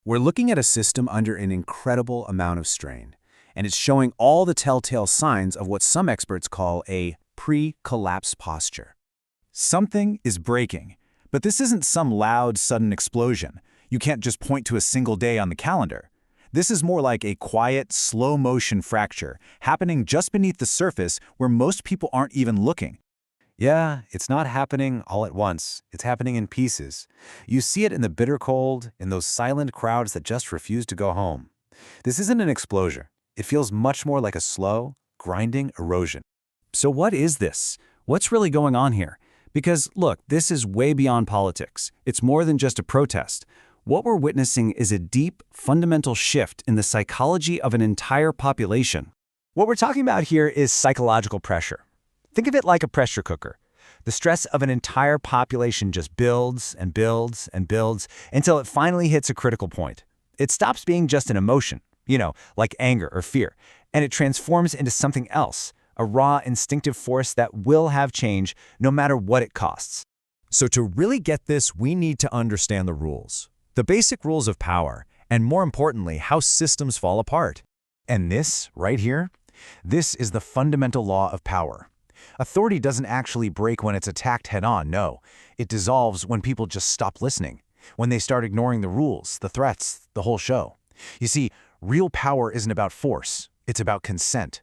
We're looking at a system under an incredible amount of strain, and it's showing all the telltale signs of what some experts call a pre-collapse posture. Something is breaking, but this isn't some loud, sudden explosion. You can't just point to a single day on the calendar. This is more like a quiet, slow-motion fracture happening just beneath the surface where most people aren't even looking. Yeah, it's not happening all at once. It's happening in pieces. You see it in the bitter cold, in those silent crowds that just refuse to go home. This isn't an explosion. It feels much more like a slow, grinding erosion. So what is this? What's really going on here? Because, look, this is way beyond politics. It's more than just a protest. What we're witnessing is a deep, fundamental shift in the psychology of an entire population. What we're talking about here is psychological pressure. Think of it like a pressure cooker. The stress of an entire population just builds and builds and builds until it finally hits a critical point. It stops being just an emotion, like anger or fear, and it transforms into something else, a raw, instinctive force that will have change no matter what it costs. So to really get this, we need to understand the rules. The basic rules of power, and more importantly, how systems fall apart. And this, right here, this is the fundamental law of power. Authority doesn't actually break when it's attacked head-on, no. It dissolves when people just stop listening, when they start ignoring the rules, the threats, the whole show. You see, real power isn't about force, it's about consent.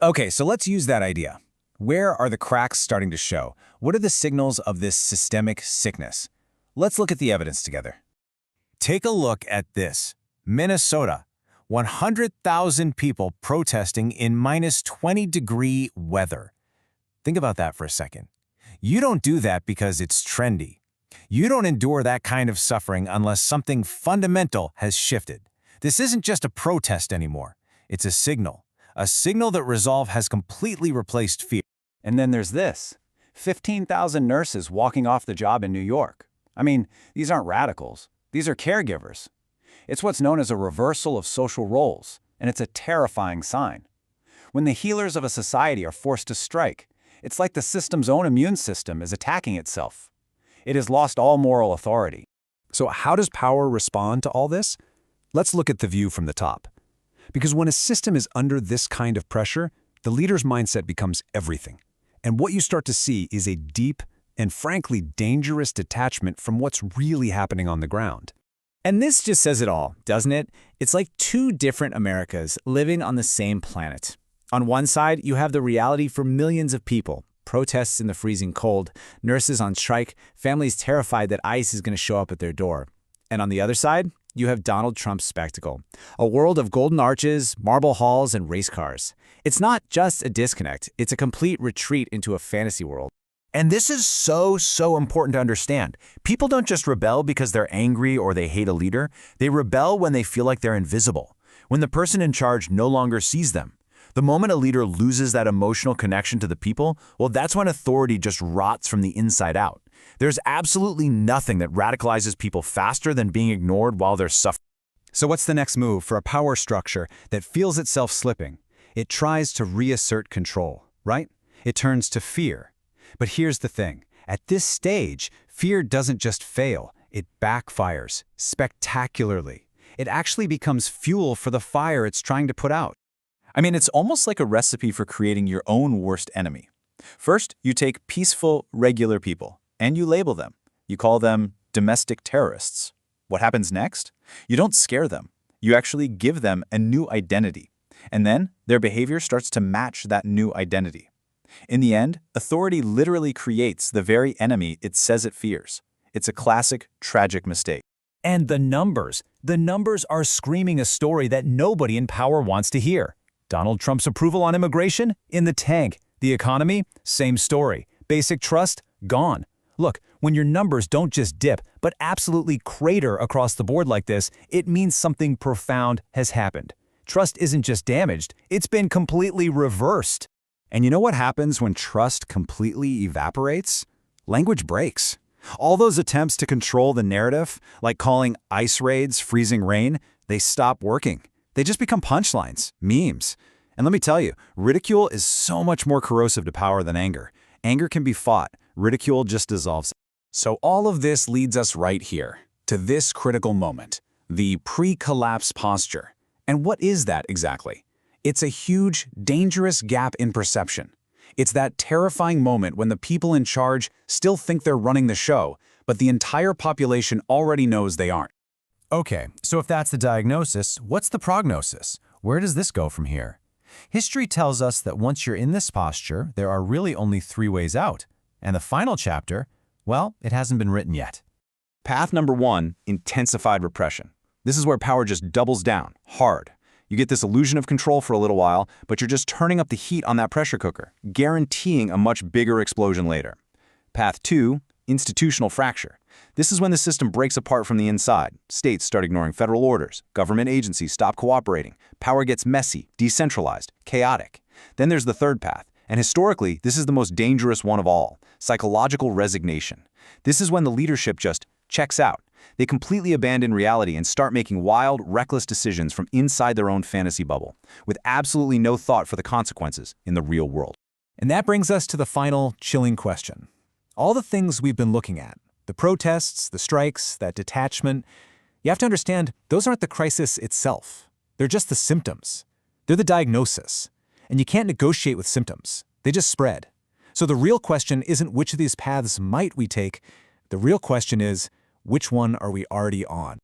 Okay, so let's use that idea. Where are the cracks starting to show? What are the signals of this systemic sickness? Let's look at the evidence together. Take a look at this. Minnesota. 100,000 people protesting in -20-degree weather. Think about that for a second. You don't do that because it's trendy. You don't endure that kind of suffering unless something fundamental has shifted. This isn't just a protest anymore. It's a signal that resolve has completely replaced fear. And then there's this. 15,000 nurses walking off the job in New York. I mean, these aren't radicals. These are caregivers. It's what's known as a reversal of social roles, and it's a terrifying sign. When the healers of a society are forced to strike, it's like the system's own immune system is attacking itself. It has lost all moral authority. So how does power respond to all this? Let's look at the view from the top. Because when a system is under this kind of pressure, the leader's mindset becomes everything. And what you start to see is a deep and frankly dangerous detachment from what's really happening on the ground. And this just says it all, doesn't it? It's like two different Americas living on the same planet. On one side, you have the reality for millions of people. Protests in the freezing cold, nurses on strike, families terrified that ICE is going to show up at their door. And on the other side, you have Donald Trump's spectacle. A world of golden arches, marble halls, and race cars. It's not just a disconnect. It's a complete retreat into a fantasy world. And this is so important to understand. People don't just rebel because they're angry or they hate a leader. They rebel when they feel like they're invisible, when the person in charge no longer sees them. The moment a leader loses that emotional connection to the people, well, that's when authority just rots from the inside out. There's absolutely nothing that radicalizes people faster than being ignored while they're suffering. So what's the next move for a power structure that feels itself slipping? It tries to reassert control, right? It turns to fear. But here's the thing. At this stage, fear doesn't just fail. It backfires spectacularly. It actually becomes fuel for the fire it's trying to put out. I mean, it's almost like a recipe for creating your own worst enemy. First, you take peaceful, regular people, and you label them. You call them domestic terrorists. What happens next? You don't scare them. You actually give them a new identity. And then their behavior starts to match that new identity. In the end, authority literally creates the very enemy it says it fears. It's a classic, tragic mistake. And the numbers are screaming a story that nobody in power wants to hear. Donald Trump's approval on immigration? In the tank. The economy? Same story. Basic trust? Gone. Look, when your numbers don't just dip, but absolutely crater across the board like this, it means something profound has happened. Trust isn't just damaged, it's been completely reversed. And you know what happens when trust completely evaporates? Language breaks. All those attempts to control the narrative, like calling ice raids freezing rain, they stop working. They just become punchlines, memes. And let me tell you, ridicule is so much more corrosive to power than anger. Anger can be fought. Ridicule just dissolves. So all of this leads us right here, to this critical moment. the pre-collapse posture. And what is that exactly? It's a huge, dangerous gap in perception. It's that terrifying moment when the people in charge still think they're running the show, but the entire population already knows they aren't. Okay, so if that's the diagnosis, what's the prognosis? Where does this go from here? History tells us that once you're in this posture, there are really only 3 ways out. And the final chapter, well, it hasn't been written yet. Path number 1, intensified repression. This is where power just doubles down, hard. You get this illusion of control for a little while, but you're just turning up the heat on that pressure cooker, guaranteeing a much bigger explosion later. Path 2, institutional fracture. This is when the system breaks apart from the inside. States start ignoring federal orders. Government agencies stop cooperating. Power gets messy, decentralized, chaotic. Then there's the third path, and historically, this is the most dangerous one of all, psychological resignation. This is when the leadership just checks out. They completely abandon reality and start making wild, reckless decisions from inside their own fantasy bubble, with absolutely no thought for the consequences in the real world. And that brings us to the final chilling question. All the things we've been looking at, the protests, the strikes, that detachment, you have to understand those aren't the crisis itself. They're just the symptoms. They're the diagnosis. And you can't negotiate with symptoms. They just spread. So the real question isn't which of these paths might we take. The real question is, which one are we already on?